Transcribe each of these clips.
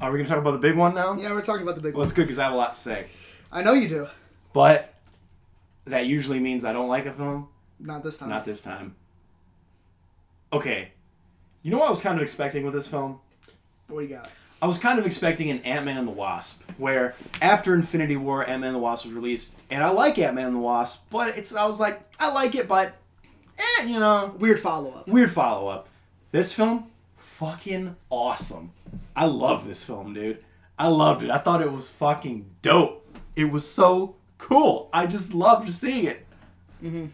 Are we going to talk about the big one now? Yeah, we're talking about the big one. Well, it's good because I have a lot to say. I know you do. But that usually means I don't like a film. Not this time. Not this time. Okay. You know what I was kind of expecting with this film? What do you got? I was kind of expecting an Ant-Man and the Wasp, where after Infinity War, Ant-Man and the Wasp was released, and I like Ant-Man and the Wasp, but I was like, I like it, but, you know. Weird follow-up. Weird follow-up. This film, fucking awesome. I love this film, dude. I loved it. I thought it was fucking dope. It was so cool. I just loved seeing it. Mm-hmm.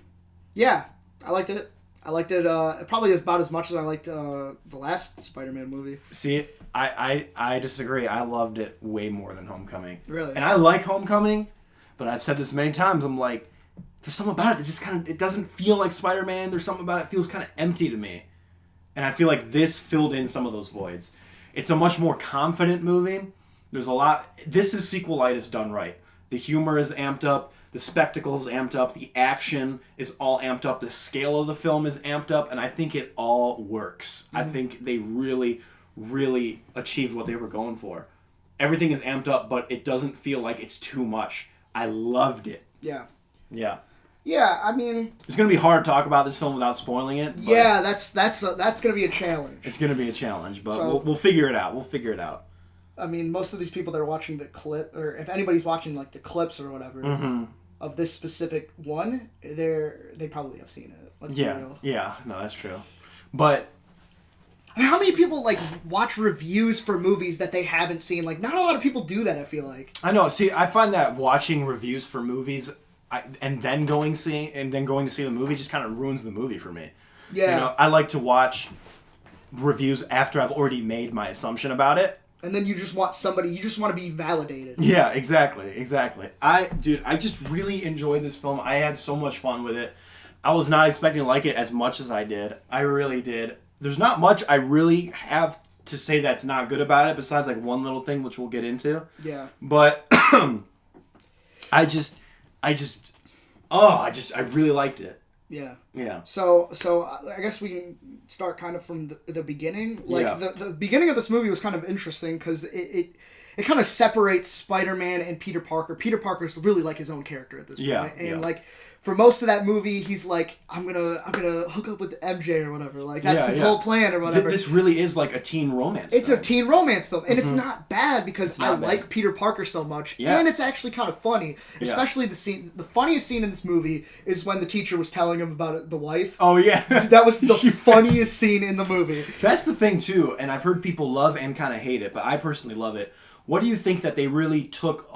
Yeah, I liked it. I liked it probably about as much as I liked the last Spider-Man movie. See, I disagree. I loved it way more than Homecoming. Really? And I like Homecoming, but I've said this many times. I'm like, there's something about it. It's just kind of, it doesn't feel like Spider-Man. There's something about it that feels kind of empty to me. And I feel like this filled in some of those voids. It's a much more confident movie. There's a lot. This is sequelitis done right. The humor is amped up. The spectacle is amped up. The action is all amped up. The scale of the film is amped up. And I think it all works. Mm-hmm. I think they really, really achieved what they were going for. Everything is amped up, but it doesn't feel like it's too much. I loved it. Yeah. Yeah. Yeah, I mean... It's going to be hard to talk about this film without spoiling it. Yeah, that's going to be a challenge. It's going to be a challenge, but we'll figure it out. We'll figure it out. I mean, most of these people that are watching the clip, or if anybody's watching like the clips or whatever mm-hmm. of this specific one, they probably have seen it. Let's be real. Yeah, no, that's true. But I mean, how many people like watch reviews for movies that they haven't seen? Like, not a lot of people do that. I feel like. I know. See, I find that watching reviews for movies, and then going to see the movie just kind of ruins the movie for me. Yeah. You know, I like to watch reviews after I've already made my assumption about it. And then you just want to be validated. Yeah, exactly. I just really enjoyed this film. I had so much fun with it. I was not expecting to like it as much as I did. I really did. There's not much I really have to say that's not good about it, besides like one little thing, which we'll get into. Yeah. But I really liked it. Yeah. Yeah. So I guess we can start kind of from the beginning. Like the beginning of this movie was kind of interesting because it kind of separates Spider-Man and Peter Parker. Peter Parker's really like his own character at this point. Yeah. And like for most of that movie, he's like, I'm gonna hook up with MJ or whatever. Like that's his whole plan or whatever. This really is like a teen romance. It's a teen romance film, and it's not bad because I like Peter Parker so much, and it's actually kind of funny. Especially the funniest scene in this movie is when the teacher was telling him about the wife. Oh yeah, that was the funniest scene in the movie. That's the thing too, and I've heard people love and kind of hate it, but I personally love it. What do you think that they really took?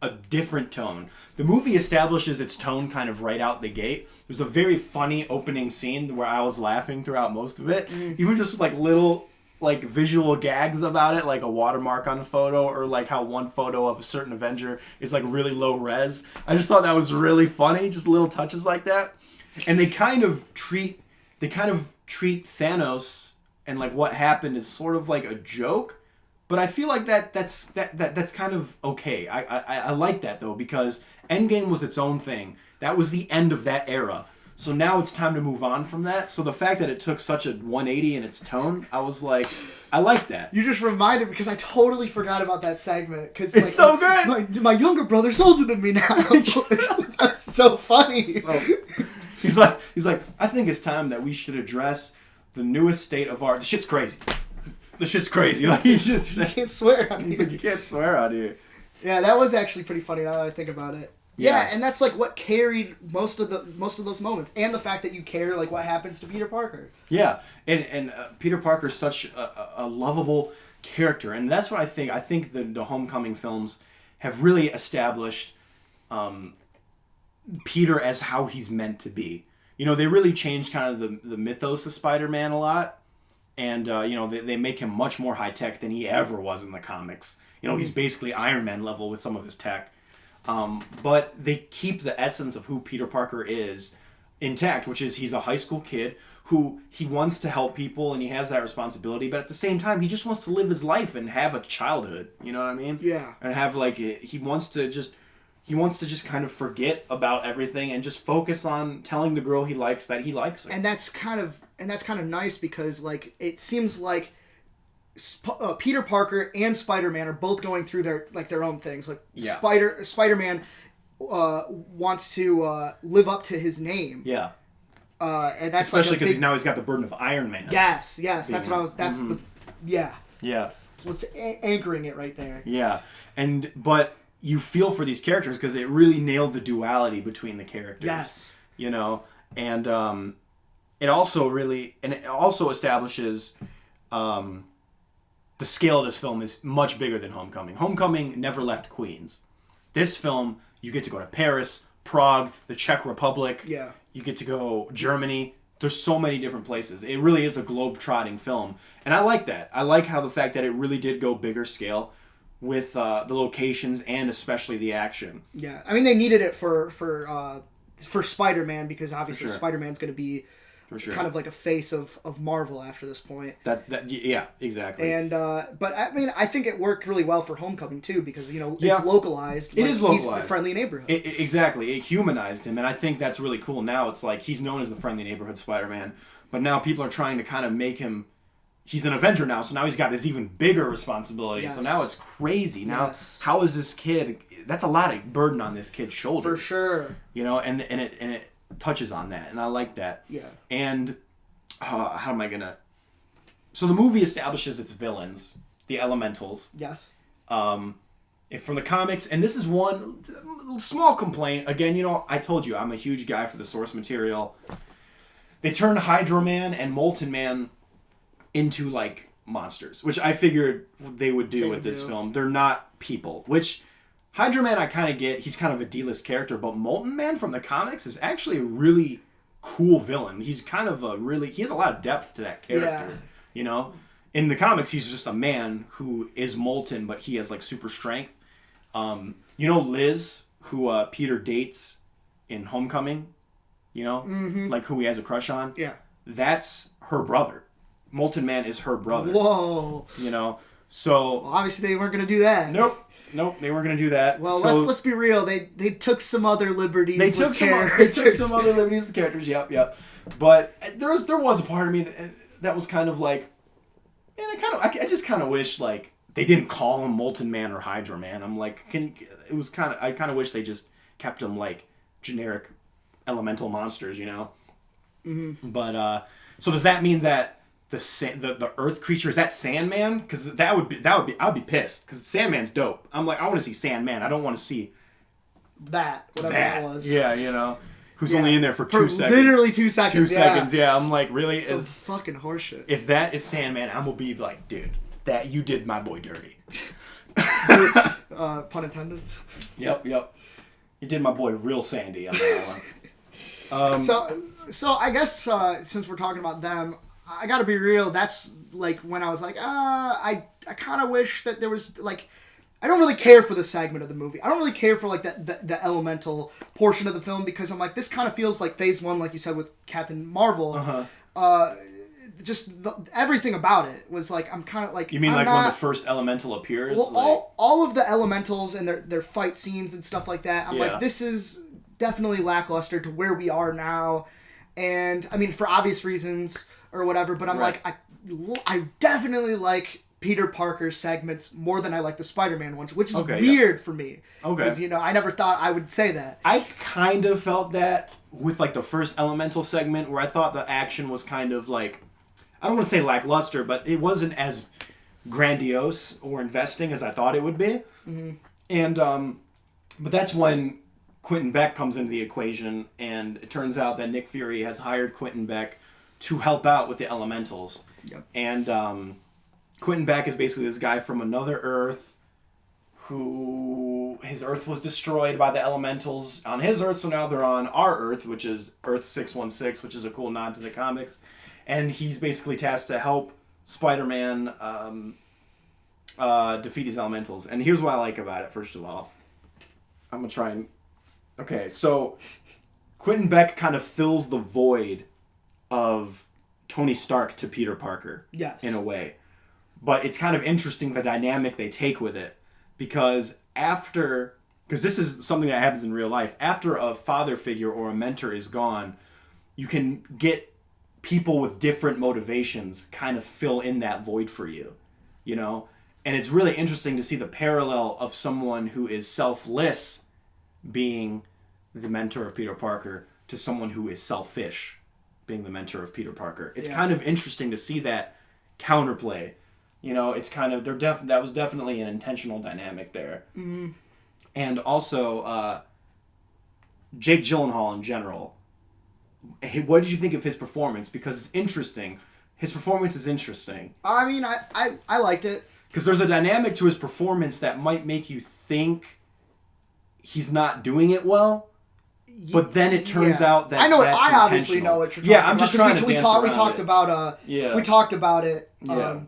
A different tone. The movie establishes its tone kind of right out the gate. There's a very funny opening scene where I was laughing throughout most of it. Even just like little like visual gags about it, like a watermark on a photo, or like how one photo of a certain Avenger is like really low res. I just thought that was really funny, just little touches like that. And they kind of treat Thanos and like what happened as sort of like a joke. But I feel like that's kind of okay. I like that though, because Endgame was its own thing. That was the end of that era. So now it's time to move on from that. So the fact that it took such a 180 in its tone, I was like, I like that. You just reminded me because I totally forgot about that segment. Cause it's so good. My younger brother's older than me now. That's so funny. He's like, I think it's time that we should address the newest state of art. The shit's crazy. Like you can't swear on here. You can't swear on here. Yeah, that was actually pretty funny now that I think about it. Yeah, and that's like what carried most of those moments, and the fact that you care like what happens to Peter Parker. Yeah, and Peter Parker's such a lovable character, and that's what I think. I think the Homecoming films have really established Peter as how he's meant to be. You know, they really changed kind of the mythos of Spider-Man a lot. And, they make him much more high-tech than he ever was in the comics. You know, he's basically Iron Man level with some of his tech. But they keep the essence of who Peter Parker is intact, which is he's a high school kid who he wants to help people and he has that responsibility. But at the same time, he just wants to live his life and have a childhood. You know what I mean? Yeah. And have, like, he wants to just kind of forget about everything and just focus on telling the girl he likes that he likes her. And that's kind of nice because like it seems like Peter Parker and Spider-Man are both going through their own things. Like Yeah. Spider-Man wants to live up to his name. Yeah. And that's especially because he's got the burden of Iron Man. Yes, that's what I was. That's the yeah. Yeah. That's what's anchoring it right there. Yeah, but you feel for these characters because it really nailed the duality between the characters. Yes. You know, and it also establishes the scale of this film is much bigger than Homecoming. Homecoming never left Queens. This film, you get to go to Paris, Prague, the Czech Republic. Yeah. You get to go Germany. There's so many different places. It really is a globe-trotting film. And I like that. I like how the fact that it really did go bigger scale with the locations and especially the action. Yeah. I mean, they needed it for Spider-Man because obviously For sure. Spider-Man's going to be For sure. kind of like a face of Marvel after this point. Yeah, exactly. And but I mean, I think it worked really well for Homecoming too because Yeah. it's localized. It is localized. He's the friendly neighborhood. Exactly. It humanized him, and I think that's really cool. Now it's like he's known as the friendly neighborhood Spider-Man, but now people are trying to kind of make him. He's an Avenger now, so now he's got this even bigger responsibility. Yes. So now it's crazy. Now, Yes. how is this kid? That's a lot of burden on this kid's shoulders. For sure. You know, and it touches on that, and I like that. Yeah. And how am I gonna? So the movie establishes its villains, the Elementals. Yes. From the comics, and this is one small complaint. Again, I told you I'm a huge guy for the source material. They turned Hydro Man and Molten Man into like monsters, which I figured they would do with this film. They're not people, which Hydro Man I kind of get. He's kind of a D-list character, but Molten Man from the comics is actually a really cool villain. He's kind of he has a lot of depth to that character. Yeah. In the comics, he's just a man who is molten, but he has like super strength. Liz, who Peter dates in Homecoming, like who he has a crush on. Yeah. That's her brother. Molten Man is her brother. Whoa. So Well, obviously they weren't going to do that. Nope, they weren't going to do that. Well, so, let's be real. They took some other liberties. They took some other liberties with the characters. Yep. But there was a part of me that was kind of like, man, I just kind of wish like they didn't call him Molten Man or Hydra Man. I'm like, I kind of wish they just kept him like generic elemental monsters, Mm-hmm. But so does that mean that the Earth creature is that Sandman? Because I'd be pissed because Sandman's dope. I'm like, I want to see Sandman. I don't want to see whatever that was. Yeah, who's only in there for 2 seconds. Literally 2 seconds. 2 seconds. Yeah, I'm like, really? So fucking horseshit. If that is Sandman, I'm gonna be like, dude, that you did my boy dirty. Pun intended. Yep. You did my boy real sandy on that one. So I guess since we're talking about them, I gotta be real. That's like when I was like, I kind of wish that there was like, I don't really care for the segment of the movie. I don't really care for like the elemental portion of the film because I'm like, this kind of feels like Phase 1, like you said with Captain Marvel. Just everything about it was like, I'm kind of like, you mean when the first elemental appears? Well, all of the elementals and their fight scenes and stuff like that. I'm like, this is definitely lackluster to where we are now, and I mean for obvious reasons or whatever. But I'm like, I definitely like Peter Parker's segments more than I like the Spider-Man ones, which is weird for me. Because I never thought I would say that. I kind of felt that with like the first elemental segment where I thought the action was kind of like, I don't want to say lackluster, but it wasn't as grandiose or investing as I thought it would be. Mm-hmm. And but that's when Quentin Beck comes into the equation, and it turns out that Nick Fury has hired Quentin Beck to help out with the elementals. Yep. And Quentin Beck is basically this guy from another Earth who his Earth was destroyed by the elementals on his Earth, so now they're on our Earth, which is Earth 616, which is a cool nod to the comics. And he's basically tasked to help Spider-Man defeat these elementals. And here's what I like about it, first of all. I'm going to try and... Okay, so Quentin Beck kind of fills the void of Tony Stark to Peter Parker. Yes. In a way. But it's kind of interesting the dynamic they take with it. Because this is something that happens in real life. After a father figure or a mentor is gone, you can get people with different motivations kind of fill in that void for you. you know? And it's really interesting to see the parallel of someone who is selfless being the mentor of Peter Parker to someone who is selfish being the mentor of Peter Parker. It's kind of interesting to see that counterplay. You know, it's kind of that was definitely an intentional dynamic there. Mm-hmm. And also Jake Gyllenhaal in general. What did you think of his performance? Because it's interesting. His performance is interesting. I mean, I liked it. Because there's a dynamic to his performance that might make you think he's not doing it well. But then it turns out that I know. that's I obviously know what you're talking about. I'm just trying to we dance talked around about we talked about it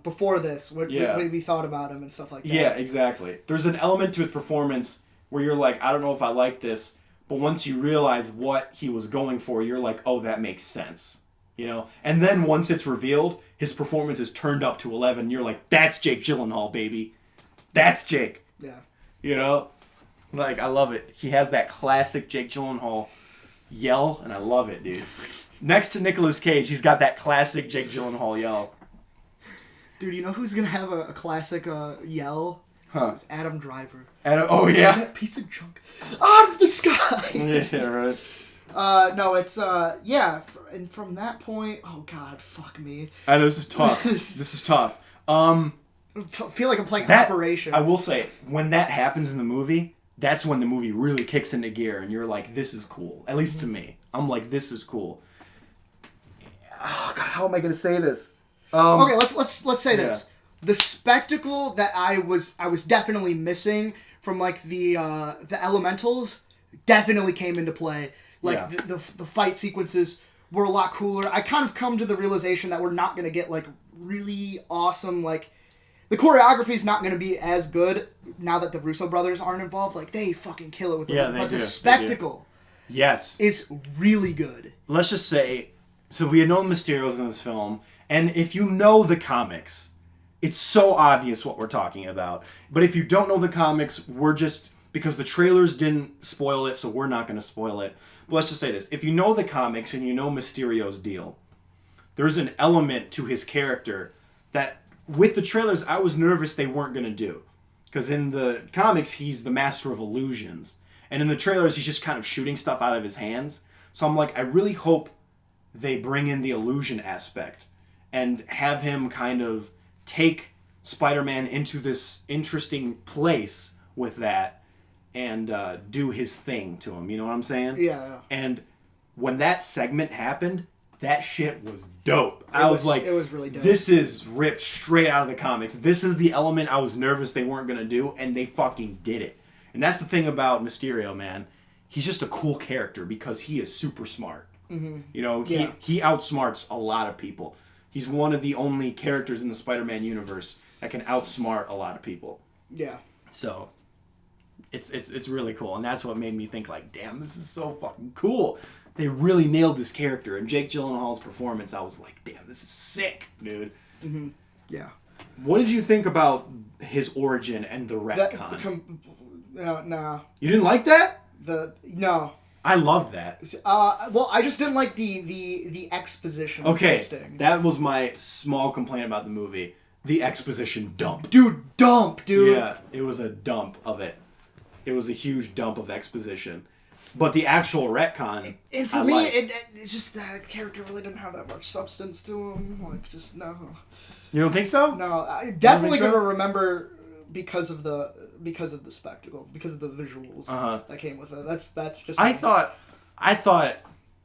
before this. What Yeah. we thought about him and stuff like that. Yeah, exactly. There's an element to his performance where you're like, I don't know if I like this, but once you realize what he was going for, you're like, oh, that makes sense. You know? And then once it's revealed, his performance is turned up to 11. You're like, that's Jake Gyllenhaal, baby. That's Jake. Yeah. You know? Like, I love it. He has that classic Jake Gyllenhaal yell, and I love it, dude. Next to Nicolas Cage, he's got that classic Jake Gyllenhaal yell. Dude, you know who's gonna have a classic yell? Huh? It's Adam Driver. Oh, yeah? That piece of junk. Out of the sky! Yeah, right. No, it's, and from that point, oh god, fuck me. I know, this is tough. This is tough. I feel like I'm playing Operation. I will say, when that happens in the movie, that's when the movie really kicks into gear, and you're like, this is cool. At least to me. I'm like, this is cool. Oh, God, how am I going to say this? Okay, let's say this. The spectacle that I was definitely missing from, like, the elementals definitely came into play. Like, the fight sequences were a lot cooler. I kind of come to the realization that we're not going to get, like, really awesome, like... The choreography is not going to be as good now that the Russo brothers aren't involved. Like, they fucking kill it with the spectacle is really good. Let's just say, so we had known Mysterio's in this film, and if you know the comics, it's so obvious what we're talking about. But if you don't know the comics, we're just, because the trailers didn't spoil it, so we're not going to spoil it. But let's just say this. If you know the comics and you know Mysterio's deal, there's an element to his character that... With the trailers, I was nervous they weren't going to do. Because in the comics, he's the master of illusions. And in the trailers, he's just kind of shooting stuff out of his hands. So I'm like, I really hope they bring in the illusion aspect. And have him kind of take Spider-Man into this interesting place with that. And do his thing to him. You know what I'm saying? Yeah. And when that segment happened... That shit was dope. I was like, it was really dope. This is ripped straight out of the comics. This is the element I was nervous they weren't going to do, and they fucking did it. And that's the thing about Mysterio, man. He's just a cool character because he is super smart. Mm-hmm. You know, he outsmarts a lot of people. He's one of the only characters in the Spider-Man universe that can outsmart a lot of people. Yeah. So, it's really cool. And that's what made me think, like, damn, this is so fucking cool. They really nailed this character. And Jake Gyllenhaal's performance, I was like, damn, this is sick, dude. Mm-hmm. Yeah. What did you think about his origin and the retcon? Nah. You didn't like that? No. I loved that. Well, I just didn't like the exposition. Okay, that was my small complaint about the movie. The exposition dump. Dude. Yeah, it was a dump of it. It was a huge dump of exposition. But the actual retcon, and for me, it's just that character really didn't have that much substance to him. Like, just no. You don't think so? No, I definitely gonna remember because of the spectacle, because of the visuals that came with it. That's just. I thought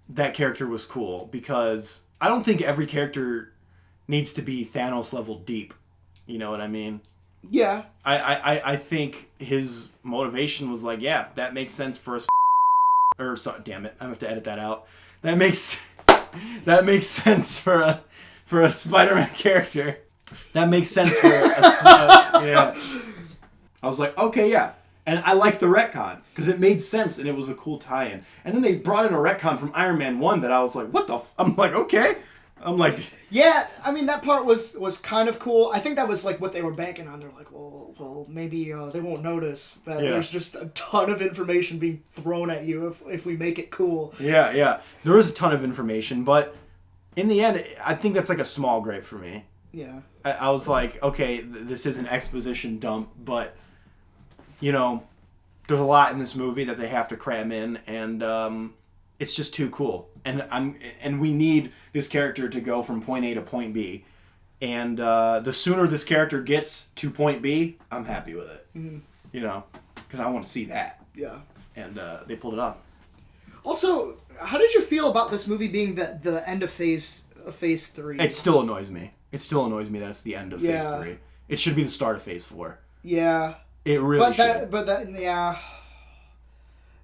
that character was cool because I don't think every character needs to be Thanos level deep. You know what I mean? Yeah. I think his motivation was like, yeah, that makes sense for us. Or sorry, damn it, I have to edit that out. That makes sense for a Spider-Man character. That makes sense for yeah. I was like, okay, yeah. And I liked the retcon because it made sense and it was a cool tie-in. And then they brought in a retcon from Iron Man 1 that I was like, what the I'm like, okay. I'm like... Yeah, I mean, that part was kind of cool. I think that was, like, what they were banking on. They're like, well, maybe they won't notice that there's just a ton of information being thrown at you if we make it cool. Yeah. There is a ton of information, but in the end, I think that's, like, a small gripe for me. Yeah. I was like, okay, this is an exposition dump, but, you know, there's a lot in this movie that they have to cram in, and it's just too cool. And we need this character to go from point A to point B. And the sooner this character gets to point B, I'm happy with it. Mm-hmm. You know, because I want to see that. Yeah. And they pulled it off. Also, how did you feel about this movie being the end of phase 3? It still annoys me. It still annoys me that it's the end of phase 3. It should be the start of phase 4. Yeah. It really should. Yeah.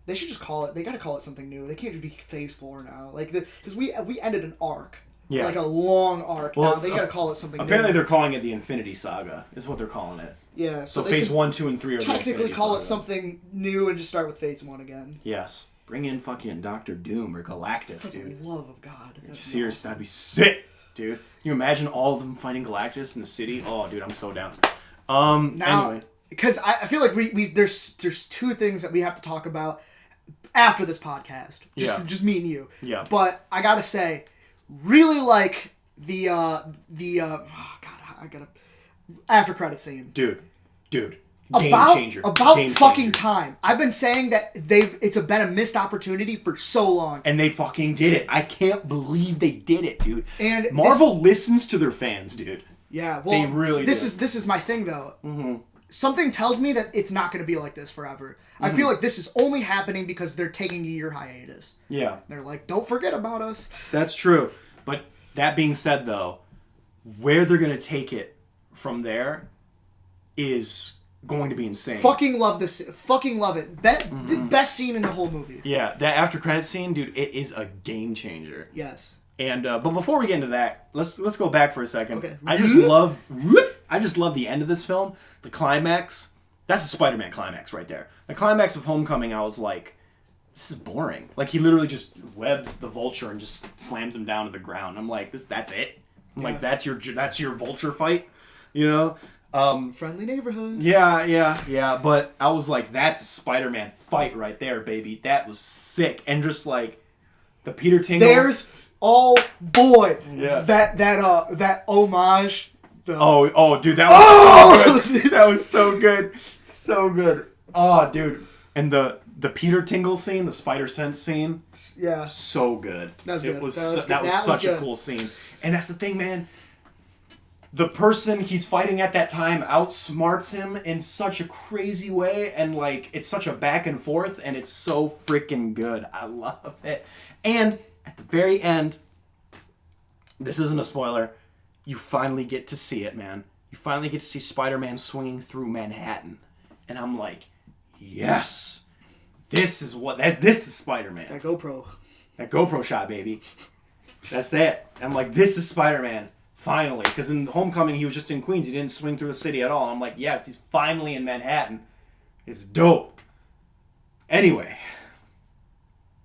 They should just call it. They got to call it something new. They can't just be phase 4 now. Like because we ended an arc. Yeah. Like a long arc. Well, now they got to call it something. Apparently, new. They're calling it the Infinity Saga. Is what they're calling it. Yeah. So phase 1, 2, and 3 are technically call it something new and just start with phase 1 again. Yes. Bring in fucking Doctor Doom or Galactus, For dude. the love of God. Seriously, that'd be sick, dude. Can you imagine all of them fighting Galactus in the city? Oh, dude, I'm so down. Anyway. Because I feel like there's two things that we have to talk about after this podcast. Just me and you. Yeah. But I gotta say, really like the oh God, I gotta after credit scene. Dude. Game changer. About fucking time. I've been saying that it's been a missed opportunity for so long. And they fucking did it. I can't believe they did it, dude. And Marvel listens to their fans, dude. Yeah, well, they really this is my thing though. Mm-hmm. Something tells me that it's not going to be like this forever. Mm-hmm. I feel like this is only happening because they're taking a year hiatus. Yeah. They're like, don't forget about us. That's true. But that being said, though, where they're going to take it from there is going to be insane. Fucking love this. Fucking love it. The best scene in the whole movie. Yeah, that after credit scene, dude, it is a game changer. Yes. And but before we get into that, let's go back for a second. Okay. I just love the end of this film, the climax. That's a Spider-Man climax right there. The climax of Homecoming, I was like, this is boring. Like he literally just webs the Vulture and just slams him down to the ground. I'm like, that's it. I'm like, that's your Vulture fight, you know? Friendly neighborhood. Yeah. But I was like, that's a Spider-Man fight right there, baby. That was sick. And just like the Peter Tingle. Yeah. That homage. Dude, that was so good. So good. Oh, dude. And the Peter Tingle scene, the Spider Sense scene. Yeah. So good. That was That was such a cool scene. And that's the thing, man. The person he's fighting at that time outsmarts him in such a crazy way, and like it's such a back and forth, and it's so freaking good. I love it. And at the very end, this isn't a spoiler, you finally get to see it, man. You finally get to see Spider-Man swinging through Manhattan, and I'm like, yes, this is Spider-Man. That GoPro shot, baby. That's it. I'm like, this is Spider-Man. Finally, because in Homecoming he was just in Queens. He didn't swing through the city at all. And I'm like, yes, he's finally in Manhattan. It's dope. Anyway.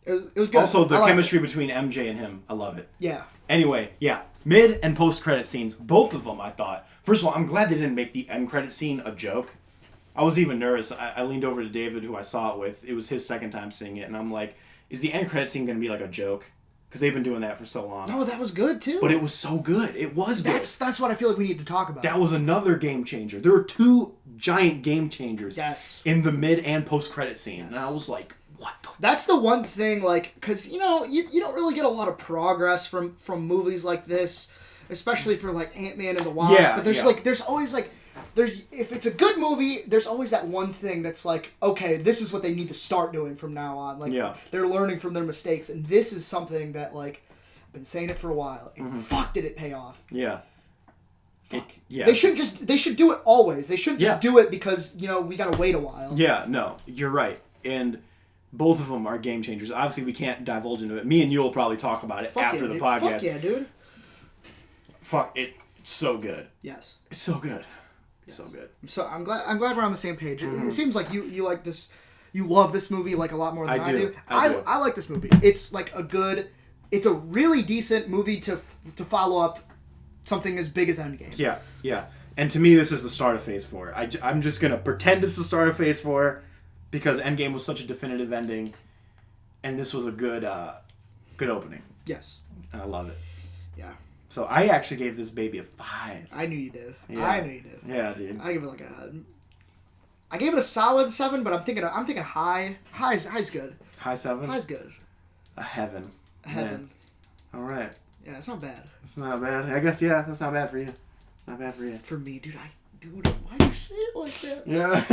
It was good. Also, the chemistry between MJ and him, I love it. Yeah. Anyway, yeah. Mid and post-credit scenes, both of them, I thought. First of all, I'm glad they didn't make the end credit scene a joke. I was even nervous. I leaned over to David, who I saw it with. It was his second time seeing it. And I'm like, is the end credit scene going to be like a joke? Because they've been doing that for so long. No, that was good too. But it was so good. It was good. That's what I feel like we need to talk about. That was another game changer. There were two giant game changers. Yes. In the mid and post credit scene, yes. And I was like, what the? That's the one thing, like, because you don't really get a lot of progress from movies like this, especially for like Ant-Man and the Wasp. Yeah. But there's always if it's a good movie, there's always that one thing that's like, okay, this is what they need to start doing from now on. Like, they're learning from their mistakes, and this is something that, like, I've been saying it for a while, and fuck did it pay off. Yeah. They should do it always. They shouldn't just do it because, we gotta wait a while. Yeah, no, you're right. And both of them are game changers. Obviously, we can't divulge into it. Me and you will probably talk about it after the podcast. Fuck yeah, dude. Fuck, it's so good. Yes. It's so good. Yes. So good. So I'm glad we're on the same page. It seems like you like this. You love this movie like a lot more than I do. I like this movie. It's like it's a really decent movie to follow up something as big as Endgame. Yeah. And to me, this is the start of Phase 4. I'm just gonna pretend it's the start of Phase 4 because Endgame was such a definitive ending, and this was a good opening. Yes. And I love it. Yeah. So I actually gave this baby a 5. I knew you did. Yeah. I knew you did. Yeah, dude. I give it I gave it a solid 7, but I'm thinking high. High's good. High 7? High's good. A heaven. Heaven. Yeah. All right. Yeah, it's not bad. It's not bad. I guess, yeah, that's not bad for you. It's not bad for you. For me, dude, why do you say it like that? Yeah.